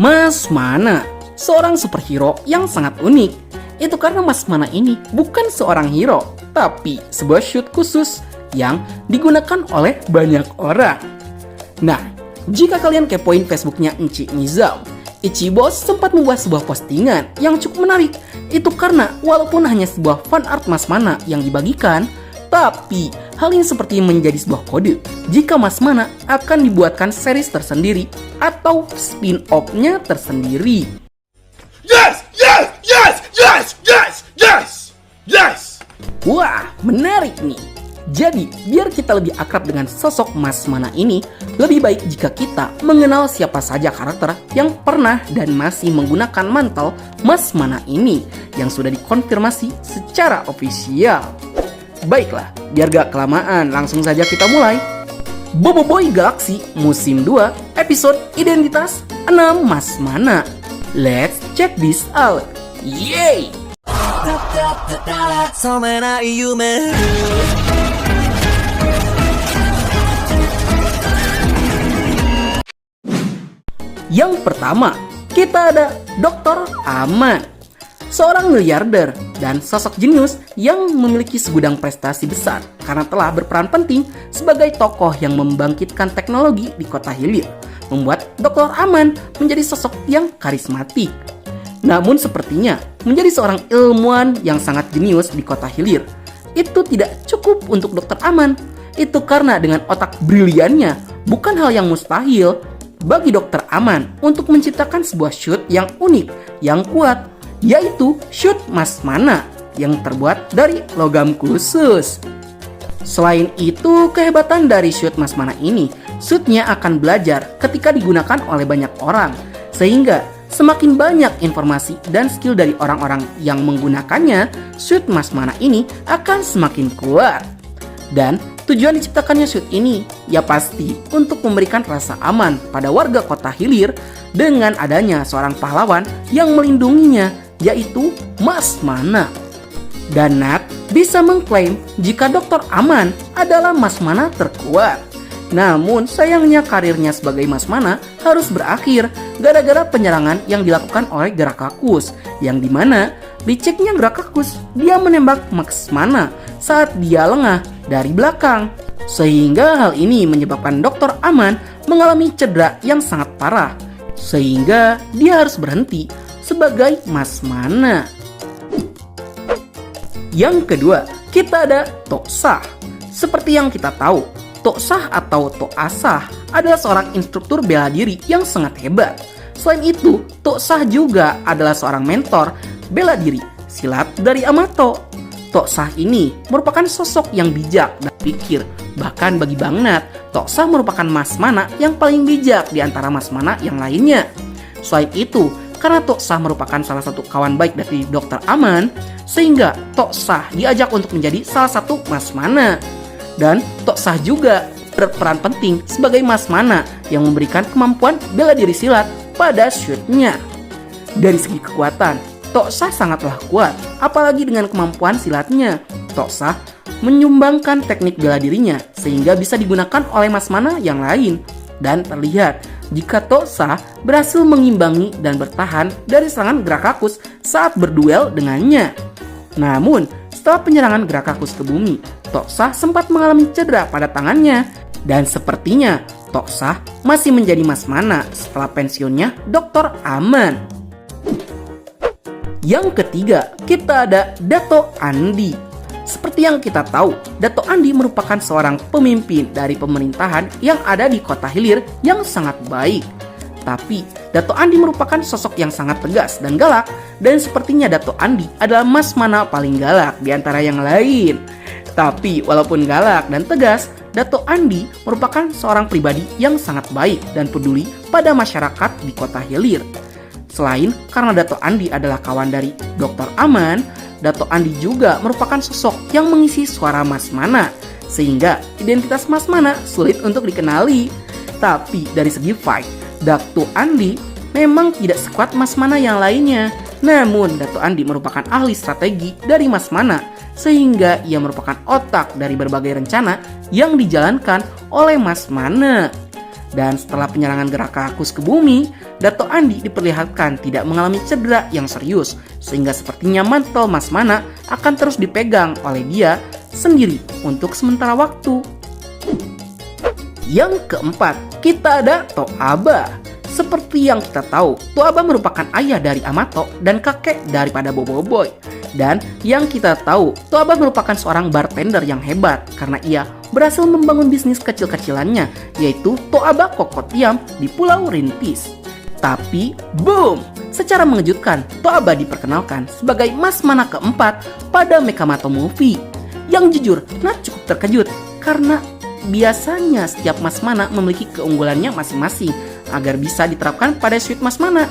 Mas Mana, seorang superhero yang sangat unik. Itu karena Mas Mana ini bukan seorang hero, tapi sebuah shoot khusus yang digunakan oleh banyak orang. Nah, jika kalian kepoin Facebooknya Enci Nizam, Ichibos sempat membuat sebuah postingan yang cukup menarik. Itu karena walaupun hanya sebuah fan art Mas Mana yang dibagikan, tapi hal ini seperti menjadi sebuah kode jika Mas Mana akan dibuatkan series tersendiri atau spin-off-nya tersendiri. Yes! Yes! Yes! Yes! Yes! Yes! Yes! Wah, menarik nih. Jadi, biar kita lebih akrab dengan sosok Mas Mana ini, lebih baik jika kita mengenal siapa saja karakter yang pernah dan masih menggunakan mantel Mas Mana ini yang sudah dikonfirmasi secara ofisial. Baiklah, biar gak kelamaan, langsung saja kita mulai. Bobo Boy Galaxy Musim 2 Episode Identitas 6 Mas Mana. Let's check this out. Yeay! Yang pertama, kita ada Dr. Aman, seorang miliarder dan sosok jenius yang memiliki segudang prestasi besar karena telah berperan penting sebagai tokoh yang membangkitkan teknologi di kota hilir, membuat Dr. Aman menjadi sosok yang karismatik. Namun sepertinya menjadi seorang ilmuwan yang sangat jenius di kota hilir itu tidak cukup untuk Dr. Aman. Itu karena dengan otak briliannya bukan hal yang mustahil bagi Dr. Aman untuk menciptakan sebuah shoot yang unik, yang kuat, yaitu shoot Mas Mana yang terbuat dari logam khusus. Selain itu, kehebatan dari shoot Mas Mana ini, shootnya akan belajar ketika digunakan oleh banyak orang, sehingga semakin banyak informasi dan skill dari orang-orang yang menggunakannya, shoot Mas Mana ini akan semakin kuat. Dan tujuan diciptakannya shoot ini ya pasti untuk memberikan rasa aman pada warga kota hilir dengan adanya seorang pahlawan yang melindunginya, yaitu Mas Mana. Dan Nat bisa mengklaim jika Dr. Aman adalah Mas Mana terkuat. Namun sayangnya karirnya sebagai Mas Mana harus berakhir gara-gara penyerangan yang dilakukan oleh Grakakus, yang dimana diceknya Grakakus dia menembak Mas Mana saat dia lengah dari belakang. Sehingga hal ini menyebabkan Dr. Aman mengalami cedera yang sangat parah, sehingga dia harus berhenti sebagai Mas Mana. Yang kedua, kita ada Toksah. Seperti yang kita tahu, Toksah atau Toasah adalah seorang instruktur bela diri yang sangat hebat. Selain itu, Toksah juga adalah seorang mentor bela diri silat dari Amato. Toksah ini merupakan sosok yang bijak dan pikir. Bahkan bagi Bang Nat, Toksah merupakan Mas Mana yang paling bijak di antara Mas Mana yang lainnya. Selain itu, karena Toksah merupakan salah satu kawan baik dari Dr. Aman, sehingga Toksah diajak untuk menjadi salah satu Mas Mana. Dan Toksah juga berperan penting sebagai Mas Mana yang memberikan kemampuan bela diri silat pada shootnya. Dari segi kekuatan, Toksah sangatlah kuat, apalagi dengan kemampuan silatnya. Toksah menyumbangkan teknik bela dirinya sehingga bisa digunakan oleh Mas Mana yang lain. Dan terlihat jika Toksah berhasil mengimbangi dan bertahan dari serangan Grakakus saat berduel dengannya. Namun, setelah penyerangan Grakakus ke bumi, Toksah sempat mengalami cedera pada tangannya. Dan sepertinya Toksah masih menjadi Mas Mana setelah pensiunnya Dr. Aman. Yang ketiga, kita ada Dato Andi. Seperti yang kita tahu, Dato Andi merupakan seorang pemimpin dari pemerintahan yang ada di kota hilir yang sangat baik. Tapi, Dato Andi merupakan sosok yang sangat tegas dan galak, dan sepertinya Dato Andi adalah Mas Mana paling galak di antara yang lain. Tapi, walaupun galak dan tegas, Dato Andi merupakan seorang pribadi yang sangat baik dan peduli pada masyarakat di kota hilir. Selain karena Dato Andi adalah kawan dari Dr. Aman, Dato Andi juga merupakan sosok yang mengisi suara Mas Mana, sehingga identitas Mas Mana sulit untuk dikenali. Tapi dari segi fight, Dato Andi memang tidak sekuat Mas Mana yang lainnya. Namun Dato Andi merupakan ahli strategi dari Mas Mana, sehingga ia merupakan otak dari berbagai rencana yang dijalankan oleh Mas Mana. Dan setelah penyerangan Gerakakus ke bumi, Dato' Andi diperlihatkan tidak mengalami cedera yang serius, sehingga sepertinya mantel Mas Mana akan terus dipegang oleh dia sendiri untuk sementara waktu. Yang keempat, kita ada Toaba. Seperti yang kita tahu, Toaba merupakan ayah dari Amato dan kakek daripada Boboiboy. Dan yang kita tahu, Toaba merupakan seorang bartender yang hebat karena ia berhasil membangun bisnis kecil-kecilannya, yaitu Toaba Kokotiam di Pulau Rintis. Tapi, boom! Secara mengejutkan, Toaba diperkenalkan sebagai Mas Mana keempat pada Mekamato Movie. Yang jujur, cukup terkejut karena biasanya setiap Mas Mana memiliki keunggulannya masing-masing agar bisa diterapkan pada suite Mas Mana.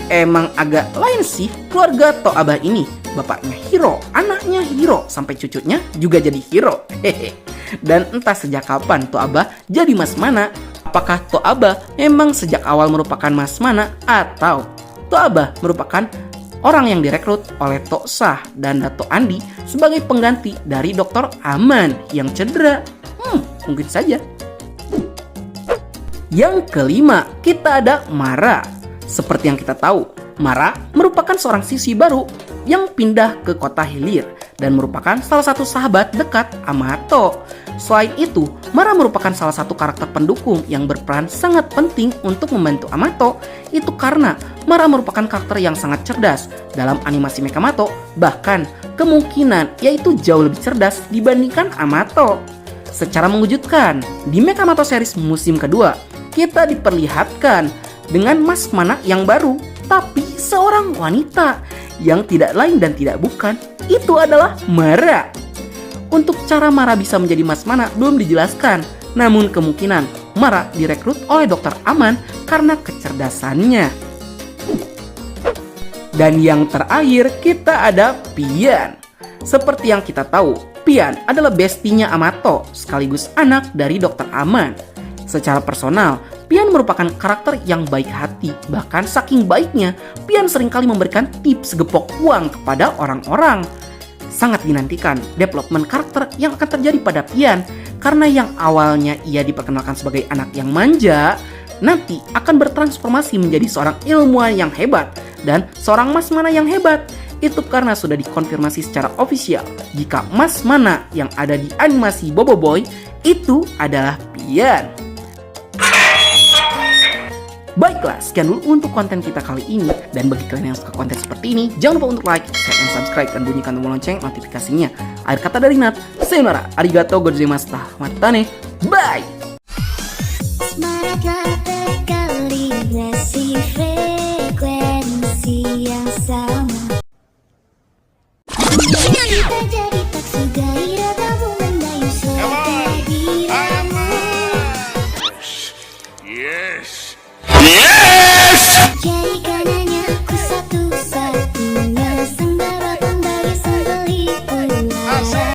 Emang agak lain sih keluarga Toaba ini. Bapaknya hero, anaknya hero, sampai cucunya juga jadi hero. Hehe. Dan entah sejak kapan Toaba jadi Mas Mana. Apakah Toaba memang sejak awal merupakan Mas Mana, atau Toaba merupakan orang yang direkrut oleh Tok Sah dan Dato' Andi sebagai pengganti dari Dr. Aman yang cedera? Mungkin saja. Yang kelima, kita ada Mara. Seperti yang kita tahu, Mara merupakan seorang siswi baru yang pindah ke kota Hilir dan merupakan salah satu sahabat dekat Amato. Selain itu, Mara merupakan salah satu karakter pendukung yang berperan sangat penting untuk membantu Amato. Itu karena Mara merupakan karakter yang sangat cerdas dalam animasi Mekamato, bahkan kemungkinan yaitu jauh lebih cerdas dibandingkan Amato. Secara mengejutkan, di Mekamato series musim kedua, kita diperlihatkan dengan Mas Mana yang baru, tapi seorang wanita yang tidak lain dan tidak bukan, itu adalah Mara. Untuk cara Mara bisa menjadi Mas Mana belum dijelaskan, namun kemungkinan Mara direkrut oleh Dr. Aman karena kecerdasannya. Dan yang terakhir, kita ada Pian. Seperti yang kita tahu, Pian adalah bestinya Amato, sekaligus anak dari Dr. Aman. Secara personal, Pian merupakan karakter yang baik hati. Bahkan saking baiknya, Pian seringkali memberikan tips gepok uang kepada orang-orang. Sangat dinantikan development karakter yang akan terjadi pada Pian, karena yang awalnya ia diperkenalkan sebagai anak yang manja, nanti akan bertransformasi menjadi seorang ilmuwan yang hebat dan seorang Mas Mana yang hebat. Itu karena sudah dikonfirmasi secara ofisial jika Mas Mana yang ada di animasi Boboiboy itu adalah Pian. Baiklah, sekian dulu untuk konten kita kali ini. Dan bagi kalian yang suka konten seperti ini, jangan lupa untuk like, share, dan subscribe, dan bunyikan tombol lonceng notifikasinya. Akhir kata dari Nat, sayonara, arigatou gozaimashita, matane, bye! Semangatlah berkali nasi